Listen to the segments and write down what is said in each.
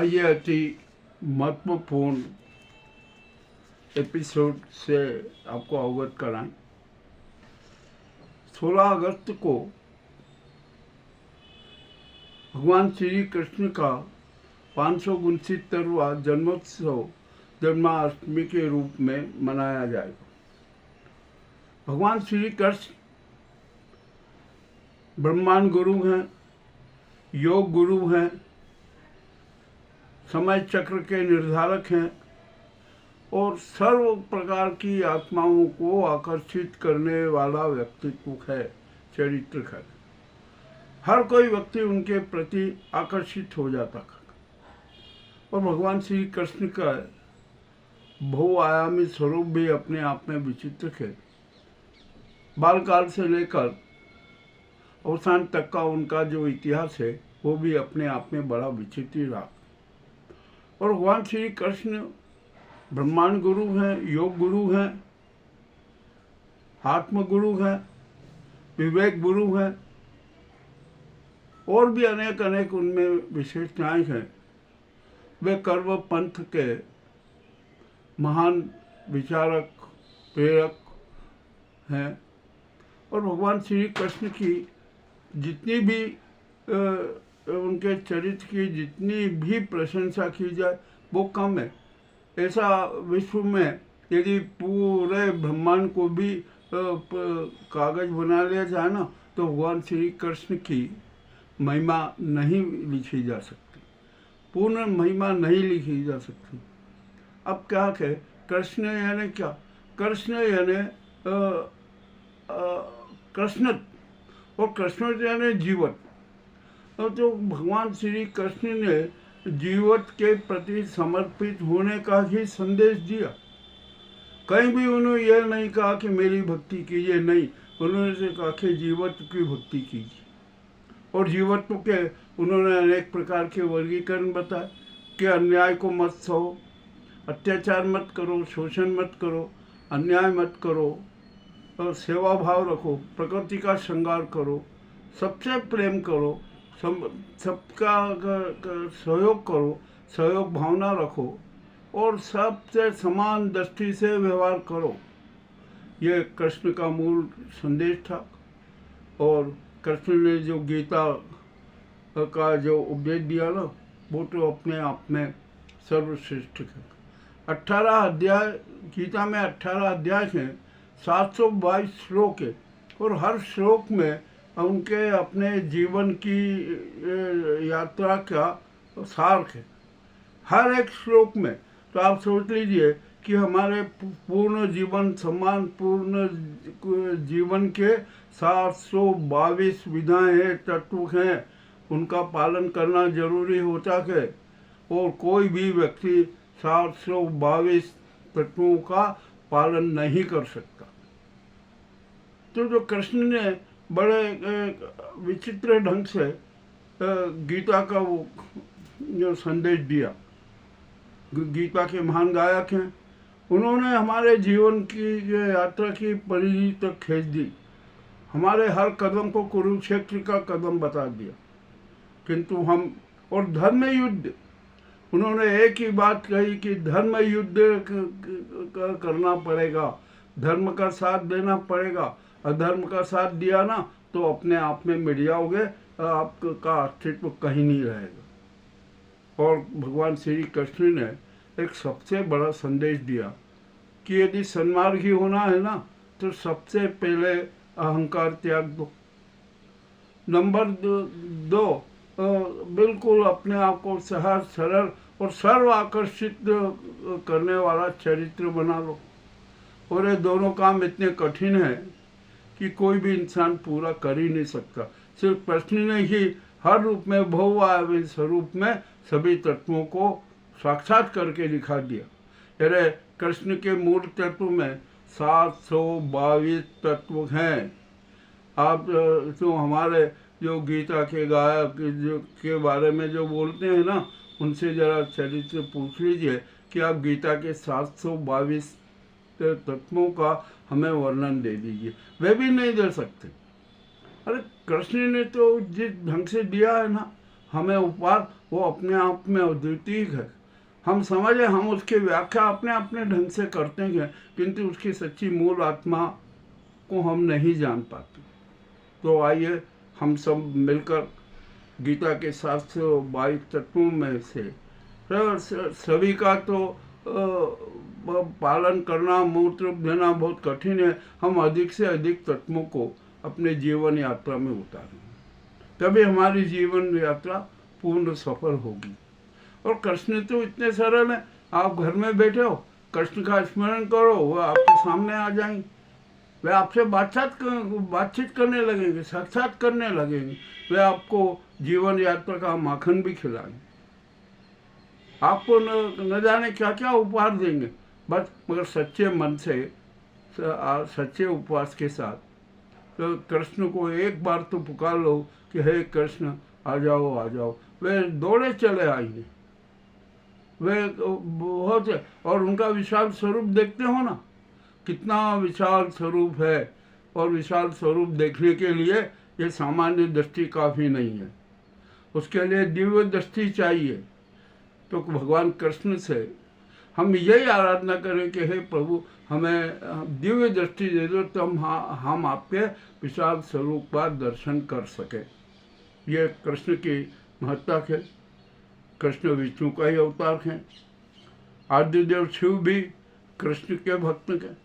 आइए अति महत्वपूर्ण एपिसोड से आपको अवगत कराएं। 16 अगस्त को भगवान श्री कृष्ण का 569वां जन्मोत्सव जन्माष्टमी के रूप में मनाया जाएगा। भगवान श्री कृष्ण ब्रह्मांड गुरु हैं, योग गुरु हैं, समय चक्र के निर्धारक हैं और सर्व प्रकार की आत्माओं को आकर्षित करने वाला व्यक्तित्व है, चरित्र है। हर कोई व्यक्ति उनके प्रति आकर्षित हो जाता है और भगवान श्री कृष्ण का बहुआयामी स्वरूप भी अपने आप में विचित्र है। बालकाल से लेकर अवसान तक का उनका जो इतिहास है वो भी अपने आप में बड़ा विचित्र रहा। और भगवान श्री कृष्ण ब्रह्मांड गुरु हैं, योग गुरु हैं, आत्म गुरु हैं, विवेक गुरु हैं और भी अनेक उनमें विशेषताएं हैं। वे कर्म पंथ के महान विचारक, प्रेरक हैं और भगवान श्री कृष्ण की जितनी भी उनके चरित्र की जितनी भी प्रशंसा की जाए वो कम है। ऐसा विश्व में यदि पूरे ब्रह्मांड को भी कागज बना लिया जाए ना तो भगवान श्री कृष्ण की महिमा नहीं लिखी जा सकती, पूर्ण महिमा नहीं लिखी जा सकती। अब क्या है, कृष्ण यानी क्या? कृष्ण यानी कृष्ण और कृष्ण यानी जीवत। तो भगवान श्री कृष्ण ने जीवत के प्रति समर्पित होने का ही संदेश दिया। कहीं भी उन्होंने यह नहीं कहा कि मेरी भक्ति कीजिए, नहीं, उन्होंने से कहा कि जीवत की भक्ति कीजिए। और जीवत्व के उन्होंने अनेक प्रकार के वर्गीकरण बताए कि अन्याय को मत सहो, अत्याचार मत करो, शोषण मत करो, अन्याय मत करो और सेवा भाव रखो, प्रकृति का श्रृंगार करो, सबसे प्रेम करो, सबका सहयोग करो, सहयोग भावना रखो और सबसे समान दृष्टि से व्यवहार करो। ये कृष्ण का मूल संदेश था। और कृष्ण ने जो गीता का जो उपदेश दिया ना वो तो अपने आप में सर्वश्रेष्ठ है। 18 अध्याय, गीता में 18 अध्याय हैं, 722 श्लोक है और हर श्लोक में उनके अपने जीवन की यात्रा का सार है हर एक श्लोक में। तो आप सोच लीजिए कि हमारे पूर्ण जीवन, समान पूर्ण जीवन के 722 विधाएं हैं, तत्व हैं, उनका पालन करना जरूरी होता है और कोई भी व्यक्ति 722 तत्वों का पालन नहीं कर सकता। तो जो कृष्ण ने बड़े विचित्र ढंग से गीता का वो जो संदेश दिया, गीता के महान गायक हैं, उन्होंने हमारे जीवन की यात्रा की परिधि तक खींच दी, हमारे हर कदम को कुरुक्षेत्र का कदम बता दिया। किंतु हम और धर्म युद्ध, उन्होंने एक ही बात कही कि धर्म युद्ध करना पड़ेगा, धर्म का साथ देना पड़ेगा। अधर्म का साथ दिया ना तो अपने आप में मिट जाओगे, आपका अस्तित्व कहीं नहीं रहेगा। और भगवान श्री कृष्ण ने एक सबसे बड़ा संदेश दिया कि यदि सन्मार्गी होना है ना तो सबसे पहले अहंकार त्याग दो। नंबर 2, बिल्कुल अपने आप को सहज, सरल और सर्व आकर्षित करने वाला चरित्र बना लो। और ये दोनों काम इतने कठिन हैं कि कोई भी इंसान पूरा कर ही नहीं सकता। सिर्फ कृष्ण ने ही हर रूप में, बहुआयामी स्वरूप में सभी तत्वों को साक्षात करके दिखा दिया। अरे कृष्ण के मूल तत्व में 722 तत्व हैं। आप तो हमारे जो गीता के गायक जो के बारे में जो बोलते हैं ना उनसे जरा चरित्र पूछ लीजिए कि आप गीता के 722 तत्वों का हमें वर्णन दे दीजिए, वे भी नहीं दे सकते। अरे कृष्ण ने तो जिस ढंग से दिया है ना, हमें उपहार वो अपने आप में अद्वितीय है। हम समझे, हम उसकी व्याख्या अपने अपने ढंग से करते हैं, किंतु उसकी सच्ची मूल आत्मा को हम नहीं जान पाते। तो आइए हम सब मिलकर गीता के 722 तत्वों में से सभी का तो पालन करना, मूर्त रूप देना बहुत कठिन है। हम अधिक से अधिक तत्वों को अपने जीवन यात्रा में उतारें, तभी हमारी जीवन यात्रा पूर्ण सफल होगी। और कृष्ण तो इतने सरल हैं, आप घर में बैठे हो, कृष्ण का स्मरण करो, वह आपके सामने आ जाएंगे, वे आपसे बातचीत करने लगेंगे, साक्षात करने लगेंगे, वे आपको जीवन यात्रा का माखन भी खिलाएंगे, आपको न जाने क्या क्या उपहार देंगे, बस मगर सच्चे मन से, सच्चे उपवास के साथ। तो कृष्ण को एक बार तो पुकार लो कि हे कृष्ण आ जाओ आ जाओ, वे दौड़े चले आएंगे। वे बहुत है, और उनका विशाल स्वरूप देखते हो ना, कितना विशाल स्वरूप है। और विशाल स्वरूप देखने के लिए ये सामान्य दृष्टि काफ़ी नहीं है, उसके लिए दिव्य दृष्टि चाहिए। तो भगवान कृष्ण से हम यही आराधना करें कि हे प्रभु, हमें दिव्य दृष्टि दे दो, तो हम आपके विशाल स्वरूप का दर्शन कर सके। ये कृष्ण की महत्ता है। कृष्ण विष्णु का ही अवतार है। आदिदेव शिव भी कृष्ण के भक्त हैं।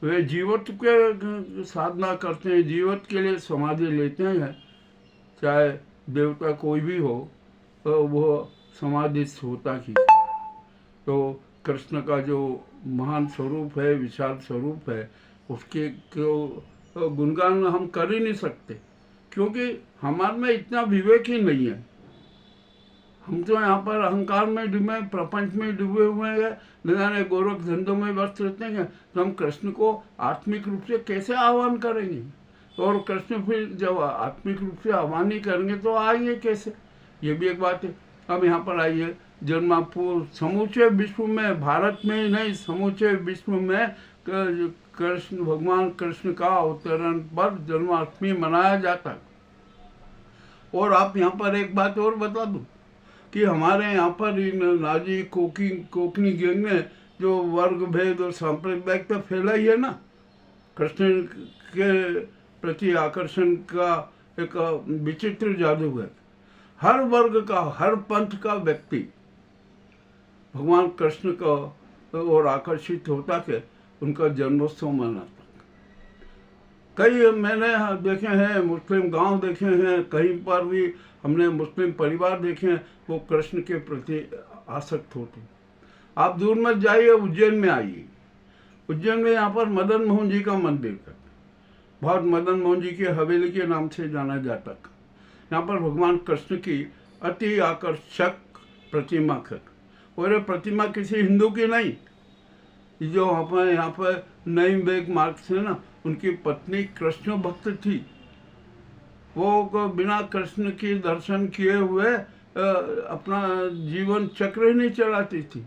वे जीवत के साधना करते हैं, जीवत के लिए समाधि लेते हैं। चाहे देवता कोई भी हो, तो वो समाधि होता ही। तो कृष्ण का जो महान स्वरूप है, विशाल स्वरूप है, उसके को गुणगान हम कर ही नहीं सकते, क्योंकि हमारे में इतना विवेक ही नहीं है। हम तो यहाँ पर अहंकार में डूबे, प्रपंच में डूबे हुए हैं, न जाने गोरख धंधों में व्यस्त रहते हैं। तो हम कृष्ण को आत्मिक रूप से कैसे आह्वान करेंगे? और कृष्ण फिर जब आत्मिक रूप से आह्वान नहीं करेंगे तो आएंगे कैसे? ये भी एक बात है। अब यहाँ पर आइए, जन्मापुर समूचे विश्व में, भारत में ही नहीं, समूचे विश्व में कृष्ण, भगवान कृष्ण का अवतरण पर जन्माष्टमी मनाया जाता है। और आप यहाँ पर एक बात और बता दूँ कि हमारे यहाँ पर नाजी कोकनी गैंग ने जो वर्ग भेद और सांप्रदायिकता फैला ही है ना, कृष्ण के प्रति आकर्षण का एक विचित्र जादू है। हर वर्ग का, हर पंथ का व्यक्ति भगवान कृष्ण का और आकर्षित होता है, उनका जन्मोत्सव मनाता। कई मैंने देखे हैं, मुस्लिम गांव देखे हैं, कहीं पर भी हमने मुस्लिम परिवार देखे हैं, वो कृष्ण के प्रति आसक्त होते। आप दूर मत जाइए, उज्जैन में आइए। उज्जैन में यहाँ पर मदन मोहन जी का मंदिर है, बहुत मदन मोहन जी की हवेली के नाम से जाना जाता है। यहाँ पर भगवान कृष्ण की अति आकर्षक प्रतिमा है। और ये प्रतिमा किसी हिंदू की नहीं, जो यहाँ पर नईम बेग मार्क्स है ना, उनकी पत्नी कृष्ण भक्त थी। वो बिना कृष्ण के दर्शन किए हुए अपना जीवन चक्र ही नहीं चलाती थी।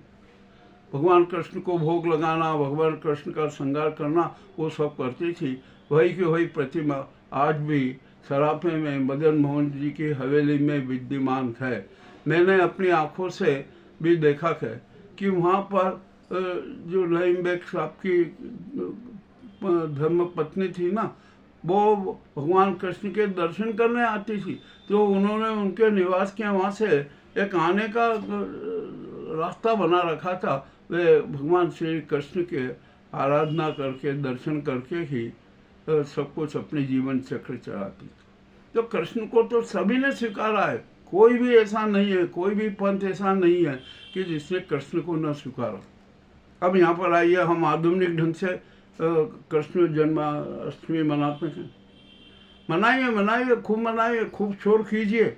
भगवान कृष्ण को भोग लगाना, भगवान कृष्ण का श्रृंगार करना, वो सब करती थी। वही की वही प्रतिमा आज भी सराफे में मदन मोहन जी की हवेली में विद्यमान है। मैंने अपनी आंखों से भी देखा है कि वहाँ पर जो नईम बेग साहब की धर्म पत्नी थी ना, वो भगवान कृष्ण के दर्शन करने आती थी। तो उन्होंने उनके निवास के वहाँ से एक आने का रास्ता बना रखा था। वे भगवान श्री कृष्ण के आराधना करके, दर्शन करके ही सब कुछ अपने जीवन चक्र चलाती थी। तो कृष्ण को तो सभी ने स्वीकारा है, कोई भी ऐसा नहीं है, कोई भी पंथ ऐसा नहीं है कि जिसने कृष्ण को न स्वीकारा। अब यहाँ पर आइए, हम आधुनिक ढंग से कृष्ण जन्माष्टमी मनाते हैं। मनाइए मनाइए, खूब मनाइए, खूब शोर कीजिए,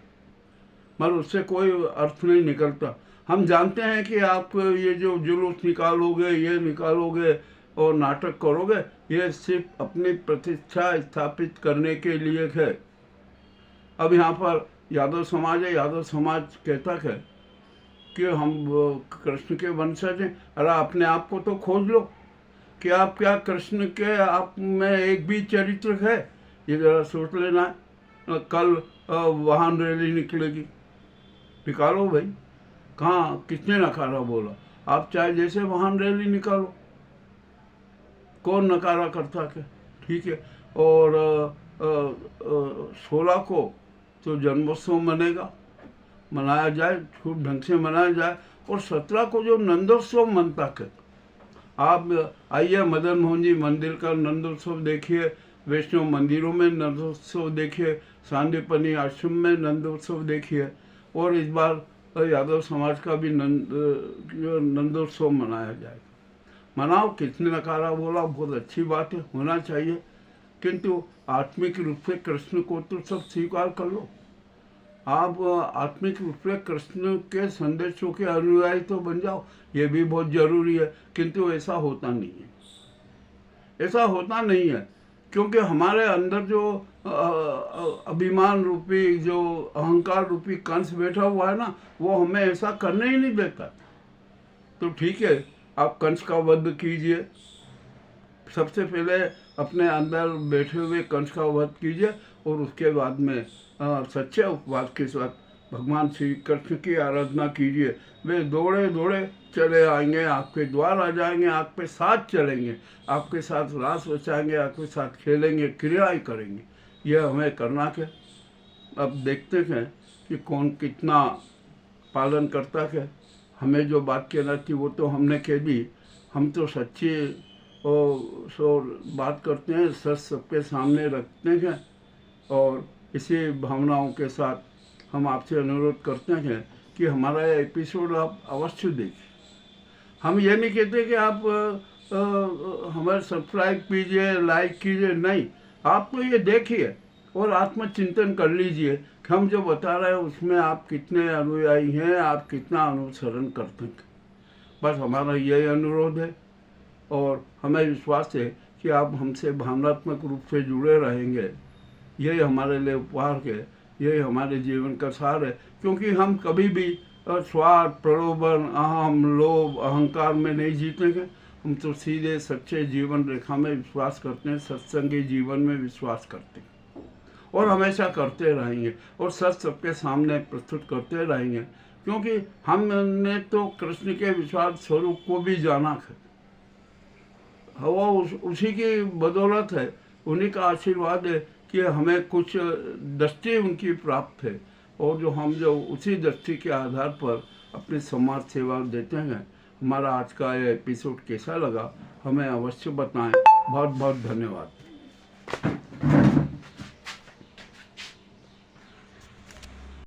मगर उससे कोई अर्थ नहीं निकलता। हम जानते हैं कि आप ये जो जुलूस निकालोगे, ये निकालोगे और नाटक करोगे, ये सिर्फ अपनी प्रतिष्ठा स्थापित करने के लिए है। अब यहाँ पर यादव समाज है, यादव समाज कहता है कि हम कृष्ण के वंशज हैं। अरे अपने आप को तो खोज लो कि आप क्या कृष्ण के आप में एक भी चरित्र है, ये जरा सोच लेना। कल वाहन रैली निकलेगी, निकालो भाई, कहाँ किसने नकारा बोला? आप चाहे जैसे वाहन रैली निकालो, कौन नकारा करता क्या? ठीक है। और 16 को तो जन्मोत्सव मनाया जाए, खूब ढंग से मनाया जाए। और 17 को जो नंदोत्सव मनता है, आप आइए मदन मोहन जी मंदिर का नंदोत्सव देखिए, वैष्णव मंदिरों में नंदोत्सव देखिए, सांदीपनी आश्रम में नंदोत्सव देखिए, और इस बार यादव समाज का भी नंदोत्सव मनाया जाएगा। मनाओ, किसने नकारा बोला? बहुत अच्छी बात है, होना चाहिए, किंतु आत्मिक रूप से कृष्ण को तो सब स्वीकार कर लो। आप आत्मिक रूप से कृष्ण के संदेशों के अनुयायी तो बन जाओ, ये भी बहुत जरूरी है। किंतु ऐसा होता नहीं है, ऐसा होता नहीं है, क्योंकि हमारे अंदर जो अभिमान रूपी, जो अहंकार रूपी कंस बैठा हुआ है ना, वो हमें ऐसा करने ही नहीं देता। तो ठीक है, आप कंस का वध कीजिए, सबसे पहले अपने अंदर बैठे हुए कंस का वध कीजिए, और उसके बाद में सच्चे उपवास के साथ भगवान श्री कृष्ण की आराधना कीजिए। वे दौड़े दौड़े चले आएंगे, आपके द्वार आ जाएंगे, आपके साथ चलेंगे, आपके साथ रास रचाएंगे, आपके साथ खेलेंगे, क्रियाएं करेंगे। यह हमें करना है। अब देखते हैं कि कौन कितना पालन करता है। हमें जो बात कहना थी वो तो हमने कह दी। हम तो सच्ची और बात करते हैं, सच सबके सामने रखते हैं, और इसी भावनाओं के साथ हम आपसे अनुरोध करते हैं कि हमारा एपिसोड आप अवश्य देखिए। हम ये नहीं कहते कि आप हमें सब्सक्राइब कीजिए, लाइक कीजिए, नहीं, आप तो ये देखिए और आत्मचिंतन कर लीजिए कि हम जो बता रहे हैं उसमें आप कितने अनुयायी हैं, आप कितना अनुसरण करते हैं। बस हमारा यही अनुरोध है, और हमें विश्वास है कि आप हमसे भावनात्मक रूप से जुड़े रहेंगे। यही हमारे लिए उपहार है, यही हमारे जीवन का सार है, क्योंकि हम कभी भी स्वार्थ, प्रलोभन, अहम, लोभ, अहंकार में नहीं जीतेंगे। हम तो सीधे सच्चे जीवन रेखा में विश्वास करते हैं, सत्संगी जीवन में विश्वास करते हैं, और हमेशा करते रहेंगे, और सच सबके सामने प्रस्तुत करते रहेंगे, क्योंकि हमने तो कृष्ण के विशाल स्वरूप को भी जाना है। वो उसी की बदौलत है, उन्हीं का आशीर्वाद है कि हमें कुछ दृष्टि उनकी प्राप्त है, और जो उसी दृष्टि के आधार पर अपनी समाज सेवा देते हैं। हमारा आज का ये एपिसोड कैसा लगा हमें अवश्य बताएं। बहुत बहुत धन्यवाद।